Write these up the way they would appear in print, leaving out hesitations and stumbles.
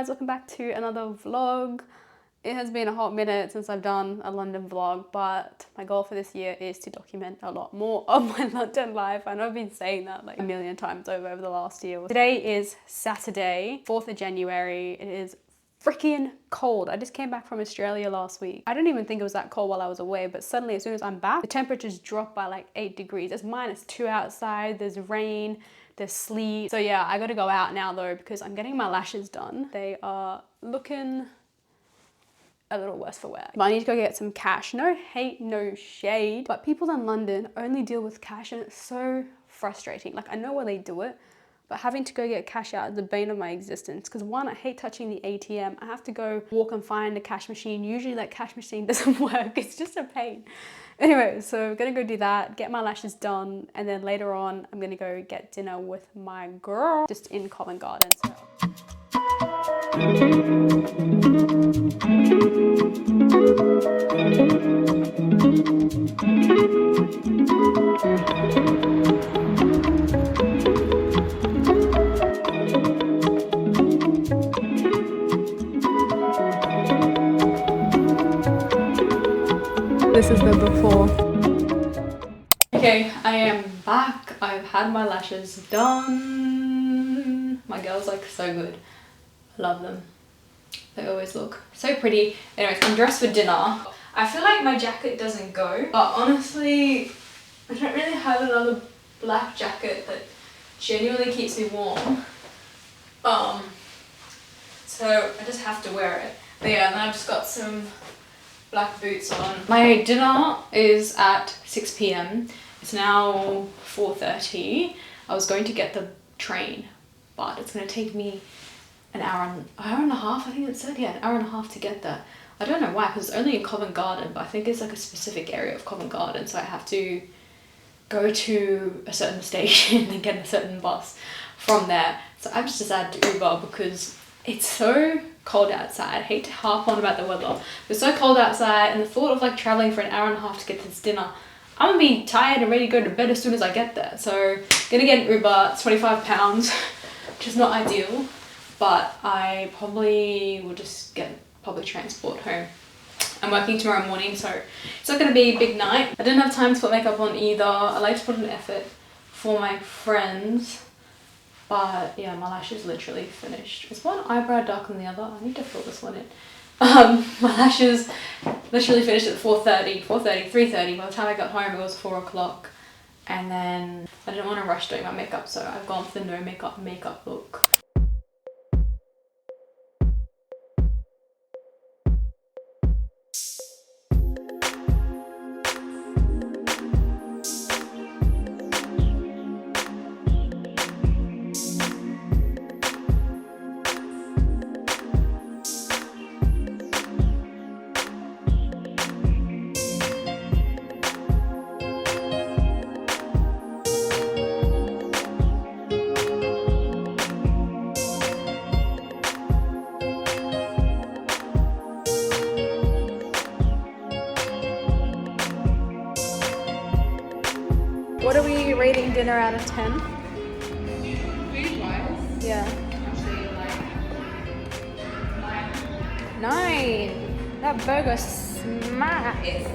guys, welcome back to another vlog. It has been a hot minute since I've done a London vlog, but my goal for this year is to document a lot more of my London life. I know I've been saying that like a million times over the last year. Today is Saturday, 4th of January. It is freaking cold. I just came back from Australia last week. I didn't even think it was that cold while I was away, but suddenly as soon as I'm back, the temperatures dropped by like 8 degrees. It's -2 outside, there's rain, there's sleet. So yeah, I gotta go out now though because I'm getting my lashes done. They are looking a little worse for wear. But I need to go get some cash. No hate, no shade, but people in London only deal with cash and it's so frustrating. Like I know why they do it, but having to go get cash out is the bane of my existence. Because one, I hate touching the ATM. I have to go walk and find a cash machine. Usually that cash machine doesn't work. It's just a pain. Anyway, so I'm gonna go do that, get my lashes done, and then later on, I'm gonna go get dinner with my girl just in Covent Garden. So. This is the before. Okay, I am back. I've had my lashes done. My girls look so good. I love them. They always look so pretty. Anyways, I'm dressed for dinner. I feel like my jacket doesn't go, but honestly, I don't really have another black jacket that genuinely keeps me warm. So I just have to wear it. But yeah, and then I've just got some black boots on. My dinner is at 6 p.m. It's now 4:30. I was going to get the train, but it's going to take me an hour and a half, I think it said. Yeah, an hour and a half to get there. I don't know why, because it's only in Covent Garden, but I think it's like a specific area of Covent Garden, so I have to go to a certain station and get a certain bus from there. So I've just decided to Uber because it's so cold outside. I hate to harp on about the weather. It's so cold outside, and the thought of like traveling for an hour and a half to get to this dinner, I'm gonna be tired and ready to go to bed as soon as I get there. So gonna get an Uber. It's £25, which is not ideal, but I probably will just get public transport home. I'm working tomorrow morning, so it's not gonna be a big night. I didn't have time to put makeup on either. I like to put an effort for my friends. But yeah, my lash is literally finished. Is one eyebrow darker than the other? I need to fill this one in. My lashes literally finished at 3:30. By the time I got home, it was 4 o'clock. And then I didn't want to rush doing my makeup, so I've gone for the no makeup look. What are we rating dinner out of 10? Food-wise? Yeah. Actually, like 9. That burger smacked. It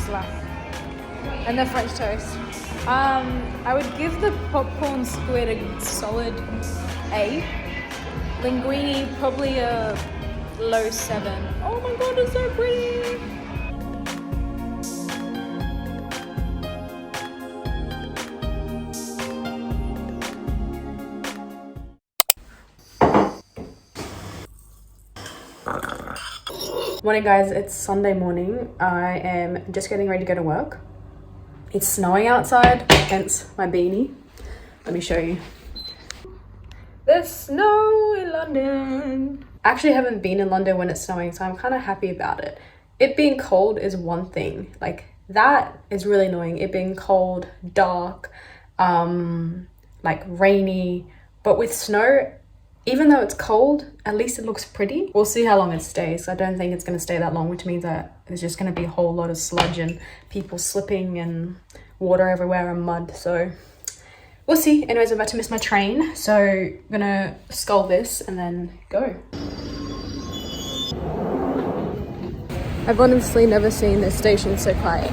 slap. And the French toast. I would give the popcorn squid a solid 8. Linguine probably a low 7. Oh my god, it's so pretty. Morning guys, it's Sunday morning. I am just getting ready to go to work. It's snowing outside, hence my beanie. Let me show you. There's snow in London. I actually haven't been in London when it's snowing, so I'm kind of happy about it. It being cold is one thing. Like that is really annoying. It being cold, dark, like rainy, but with snow, even though it's cold, at least it looks pretty. We'll see how long it stays. I don't think it's going to stay that long, which means that there's just going to be a whole lot of sludge and people slipping and water everywhere and mud. So we'll see. Anyways, I'm about to miss my train, so I'm gonna scull this and then go. I've honestly never seen this station so quiet.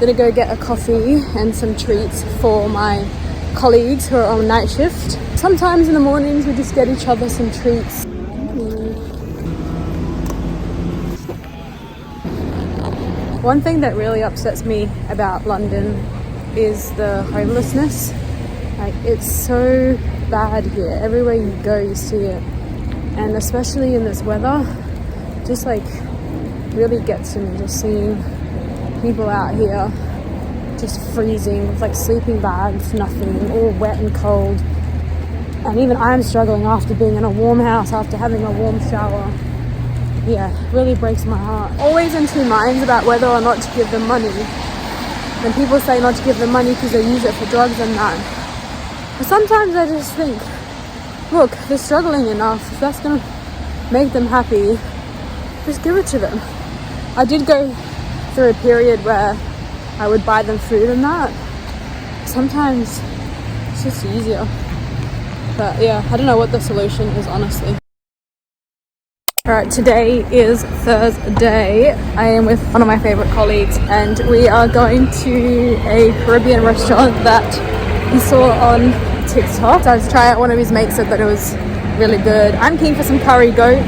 Gonna go get a coffee and some treats for my colleagues who are on night shift. Sometimes in the mornings we just get each other some treats. One thing that really upsets me about London is the homelessness. Like, it's so bad here. Everywhere you go you see it, and especially in this weather, just like really gets to me, just seeing people out here just freezing with like sleeping bags, nothing, all wet and cold. And even I'm struggling after being in a warm house, after having a warm shower. Yeah, really breaks my heart. Always in two minds about whether or not to give them money. When people say not to give them money because they use it for drugs and that. But sometimes I just think, look, they're struggling enough. If that's gonna make them happy, just give it to them. I did go through a period where I would buy them food and that. Sometimes it's just easier. But yeah, I don't know what the solution is, honestly. Alright, today is Thursday. I am with one of my favourite colleagues and we are going to a Caribbean restaurant that he saw on TikTok. So I was trying out, one of his mates said that it was really good. I'm keen for some curry goat.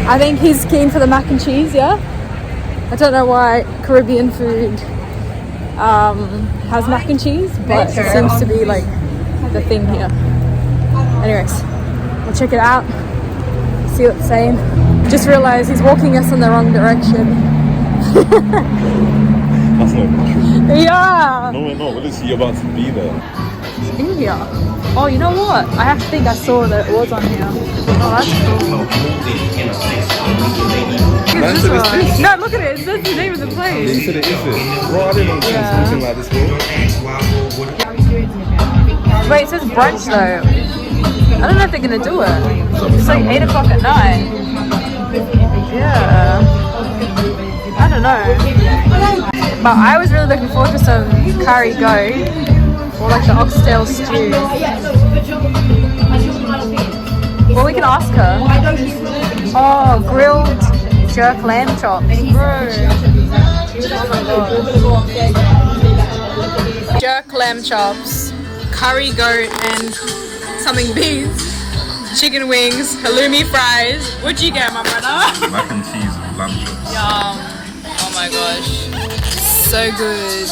I think he's keen for the mac and cheese, yeah? I don't know why Caribbean food has mac and cheese, but it seems to be like the thing here. Anyways, we'll check it out. See what it's saying. Just realised he's walking us in the wrong direction. That's not even true. Yeah. No, we're not. We're literally about to be there. It's in here. Oh, you know what? I have to think I saw that it was on here. Oh, that's cool. Man said it's this. No, look at it. It says the name of the place. They said it is this. Bro, I didn't know it was something like this before. Wait, it says brunch though. I don't know if they're gonna do it. It's like 8 o'clock at night. Yeah. I don't know. But I was really looking forward to some curry goat or like the oxtail stew. Well, we can ask her. Oh, grilled jerk lamb chops. Bro. Oh my god. Jerk lamb chops, curry goat and something beef, chicken wings, halloumi fries. What'd you get, my brother? Mac and cheese and lamb chops. Yum. Oh my gosh. So good.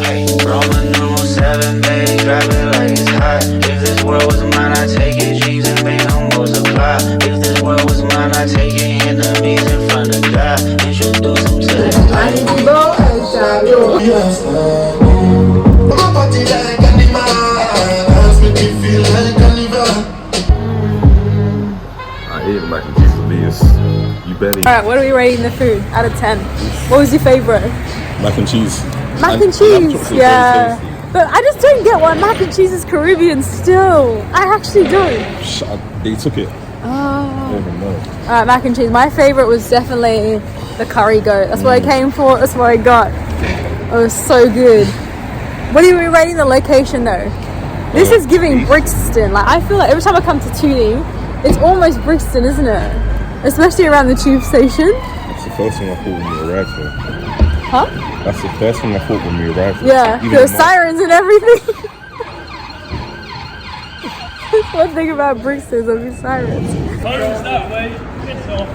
Hey, Roman numeral 7, baby, drop it like it's hot. If this world was mine, I'd take it. Dreams and pain on multiply. If this world was mine, I'd take it. Enemies in front of God. Introduce them to the light. I ate mac and cheese with these. You barely. Alright, what are we rating the food out of 10? What was your favourite? Mac and cheese. Mac and cheese, yeah. But I just don't get why mac and cheese is Caribbean still. I actually don't. They took it. Oh. I don't even know. Alright, mac and cheese. My favourite was definitely the curry goat. That's what I came for. That's what I got. It was so good. What are we rating the location though? This is giving Brixton. Like, I feel like every time I come to Tooting, it's almost Brixton, isn't it? Especially around the tube station. That's the first thing I thought when we arrived here. Huh? That's the first thing I thought when we arrived here. Yeah, Even there were the sirens and everything. That's one thing about Brixton, there'll be sirens. That way, it's off.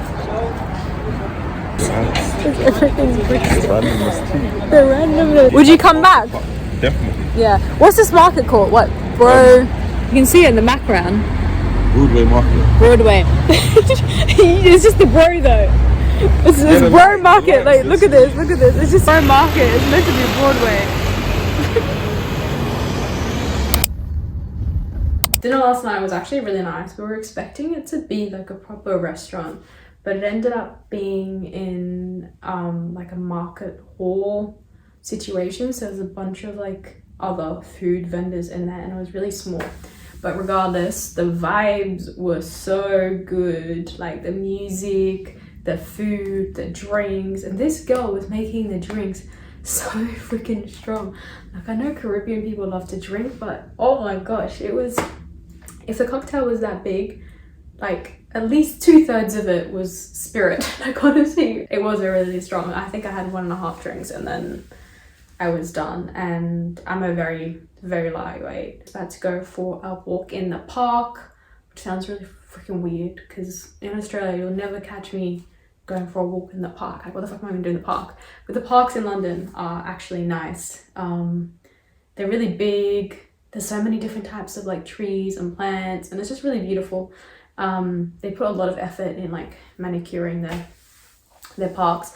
Everything's Brixton. The randomness too. The randomness. Would you come back? Definitely. Yeah. What's this market called? What? Bro, you can see it in the background. Broadway Market. Broadway. It's just the bro though. It's bro market. Like, look at this. Look at this. It's just bro market. It's meant to be Broadway. Dinner last night was actually really nice. We were expecting it to be like a proper restaurant, but it ended up being in like a market hall situation. So there's a bunch of like other food vendors in there, and it was really small. But regardless, the vibes were so good. Like the music, the food, the drinks, and this girl was making the drinks so freaking strong. Like I know Caribbean people love to drink, but oh my gosh, it was, if the cocktail was that big, like at least 2/3 of it was spirit. Like honestly, it was really strong. I think I had 1.5 drinks and then I was done. And I'm a very, very lightweight. About to go for a walk in the park, which sounds really freaking weird because in Australia you'll never catch me going for a walk in the park. Like what the fuck am I even doing in the park? But the parks in London are actually nice. They're really big. There's so many different types of like trees and plants, and it's just really beautiful. They put a lot of effort in like manicuring their parks.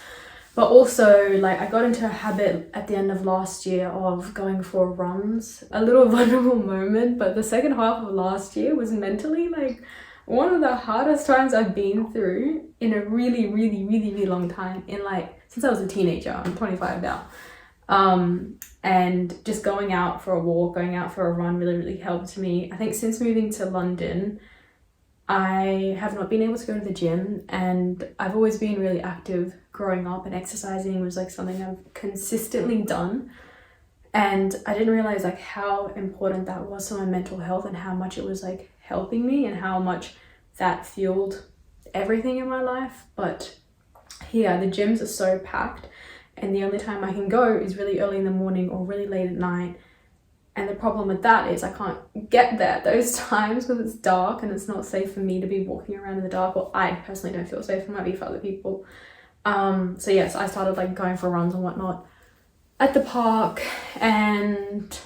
But also, like, I got into a habit at the end of last year of going for runs. A little vulnerable moment, but the second half of last year was mentally like one of the hardest times I've been through in a really, really, really, really long time. In like, since I was a teenager. I'm 25 now. And just going out for a walk, going out for a run really, really helped me. I think since moving to London, I have not been able to go to the gym, and I've always been really active growing up, and exercising was like something I've consistently done. And I didn't realize like how important that was to my mental health and how much it was like helping me and how much that fueled everything in my life. But yeah, the gyms are so packed, and the only time I can go is really early in the morning or really late at night. And the problem with that is I can't get there at those times because it's dark and it's not safe for me to be walking around in the dark. Well, I personally don't feel safe. It might be for other people. So yes, I started like going for runs and whatnot at the park, and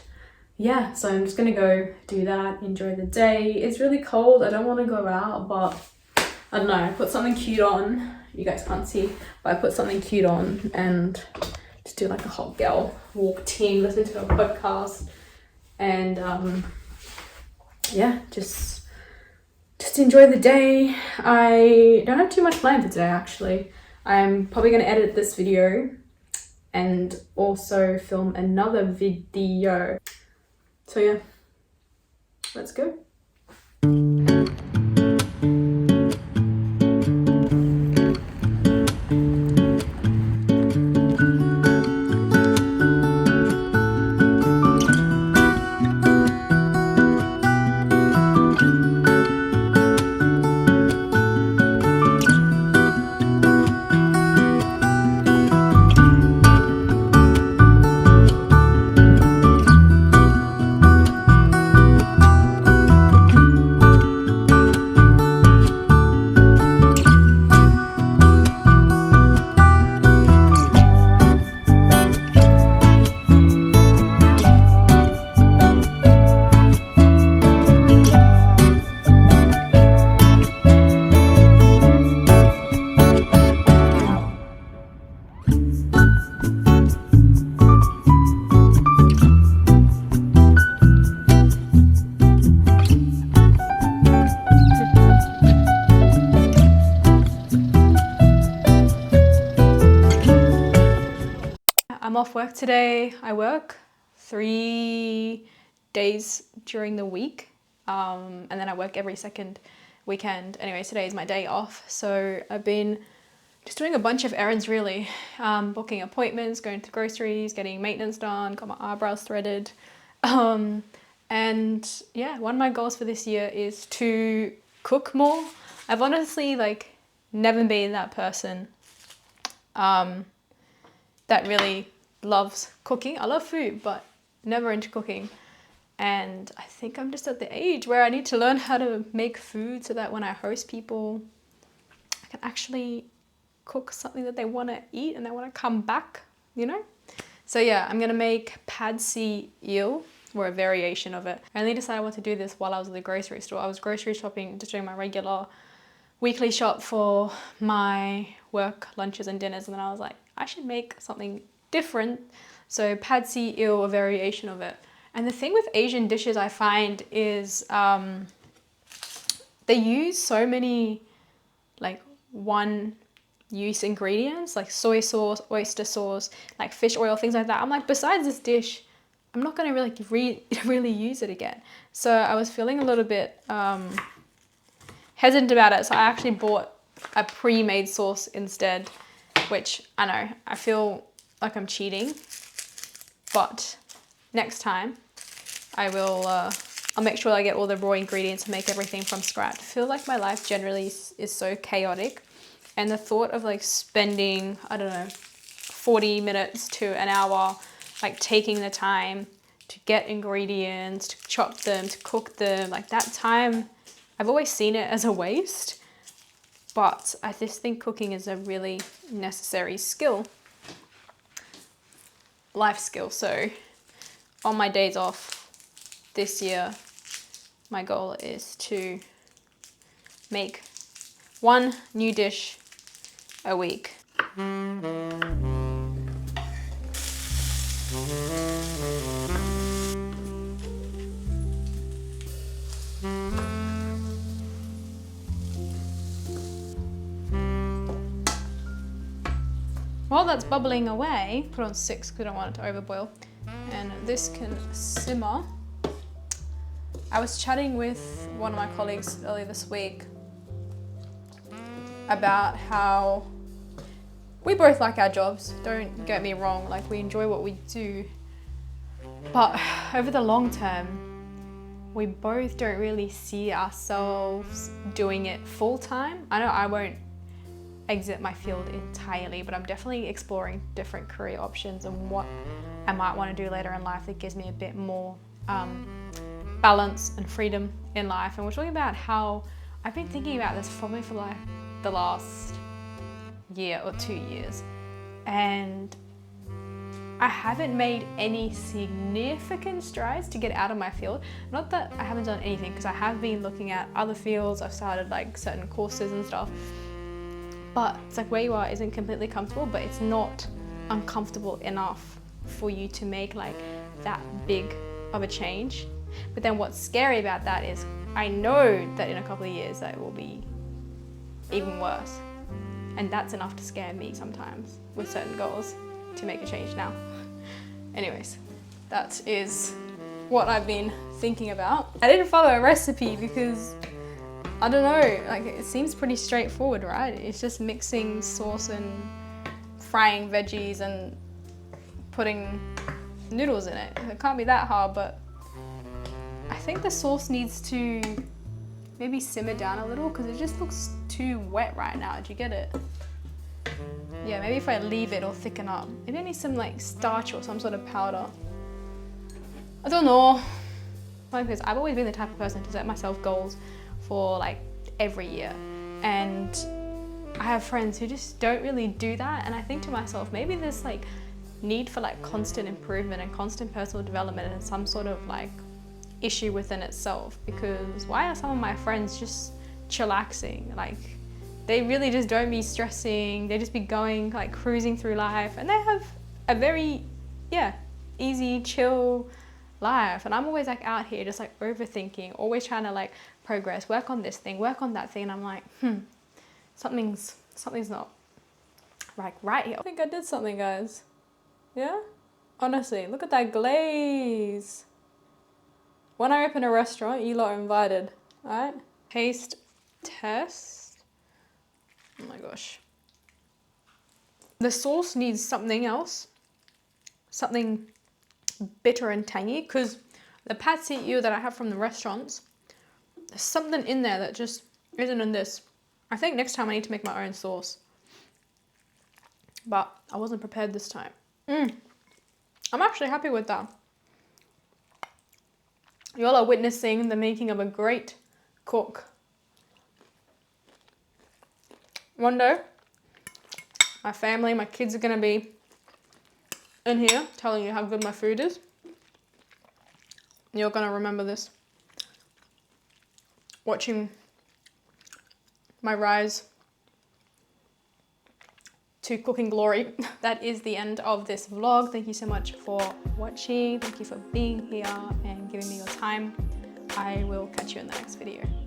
yeah, so I'm just gonna go do that, enjoy the day. It's really cold. I don't want to go out, but I don't know. I put something cute on. You guys can't see, but I put something cute on and just do like a hot girl walk team, listen to a podcast. And yeah, just enjoy the day. I don't have too much planned for today actually. I'm probably going to edit this video and also film another video. So yeah, let's go. I'm off work today. I work 3 days during the week, and then I work every second weekend. Anyways, today is my day off, so I've been just doing a bunch of errands really, booking appointments, going to groceries, getting maintenance done, got my eyebrows threaded, and yeah, one of my goals for this year is to cook more. I've honestly like never been that person that really loves cooking. I love food, but never into cooking. And I think I'm just at the age where I need to learn how to make food so that when I host people, I can actually cook something that they want to eat and they want to come back, you know? So yeah, I'm gonna make pad see eel, or a variation of it. I only decided what to do this while I was at the grocery store. I was grocery shopping, just doing my regular weekly shop for my work lunches and dinners, and then I was like, I should make something different. So pad see eel, a variation of it. And the thing with Asian dishes I find is they use so many like one use ingredients, like soy sauce, oyster sauce, like fish oil, things like that. I'm like, besides this dish, I'm not gonna really use it again. So I was feeling a little bit hesitant about it. So I actually bought a pre-made sauce instead, which I know, I feel like I'm cheating, but next time I will, I'll make sure I get all the raw ingredients and make everything from scratch. I feel like my life generally is so chaotic, and the thought of like spending, I don't know, 40 minutes to an hour, like taking the time to get ingredients, to chop them, to cook them, like that time, I've always seen it as a waste. But I just think cooking is a really necessary skill, life skill. So on my days off this year, my goal is to make one new dish a week. While that's bubbling away, put on 6 because I don't want it to overboil, and this can simmer. I was chatting with one of my colleagues earlier this week about how we both like our jobs, don't get me wrong, like we enjoy what we do, but over the long term, we both don't really see ourselves doing it full time. I know I won't exit my field entirely, but I'm definitely exploring different career options and what I might want to do later in life that gives me a bit more balance and freedom in life. And we're talking about how I've been thinking about this probably for like the last year or 2 years, and I haven't made any significant strides to get out of my field. Not that I haven't done anything, because I have been looking at other fields. I've started like certain courses and stuff, but it's like where you are isn't completely comfortable, but it's not uncomfortable enough for you to make like that big of a change. But then what's scary about that is I know that in a couple of years that it will be even worse. And that's enough to scare me sometimes with certain goals to make a change now. Anyways, that is what I've been thinking about. I didn't follow a recipe because I don't know, like it seems pretty straightforward, right? It's just mixing sauce and frying veggies and putting noodles in it. It can't be that hard, but I think the sauce needs to maybe simmer down a little because it just looks too wet right now. Did you get it? Yeah, maybe if I leave it, it'll thicken up. Maybe I need some like starch or some sort of powder. I don't know. Because I've always been the type of person to set myself goals for like every year, and I have friends who just don't really do that, and I think to myself, maybe there's like need for like constant improvement and constant personal development and some sort of like issue within itself. Because why are some of my friends just chillaxing? Like they really just don't be stressing, they just be going like cruising through life, and they have a very easy, chill life. And I'm always like out here just like overthinking, always trying to like progress, work on this thing, work on that thing, and I'm like, something's not right here. I think I did something, guys. Yeah? Honestly, look at that glaze. When I open a restaurant, you lot are invited, alright? Taste test. Oh my gosh. The sauce needs something else. Something bitter and tangy, because the pâte eau that I have from the restaurants, there's something in there that just isn't in this. I think next time I need to make my own sauce. But I wasn't prepared this time. I'm actually happy with that. You all are witnessing the making of a great cook. One day, my family, my kids are gonna be in here telling you how good my food is. You're gonna remember this. Watching my rise to cooking glory. That is the end of this vlog. Thank you so much for watching. Thank you for being here and giving me your time. I will catch you in the next video.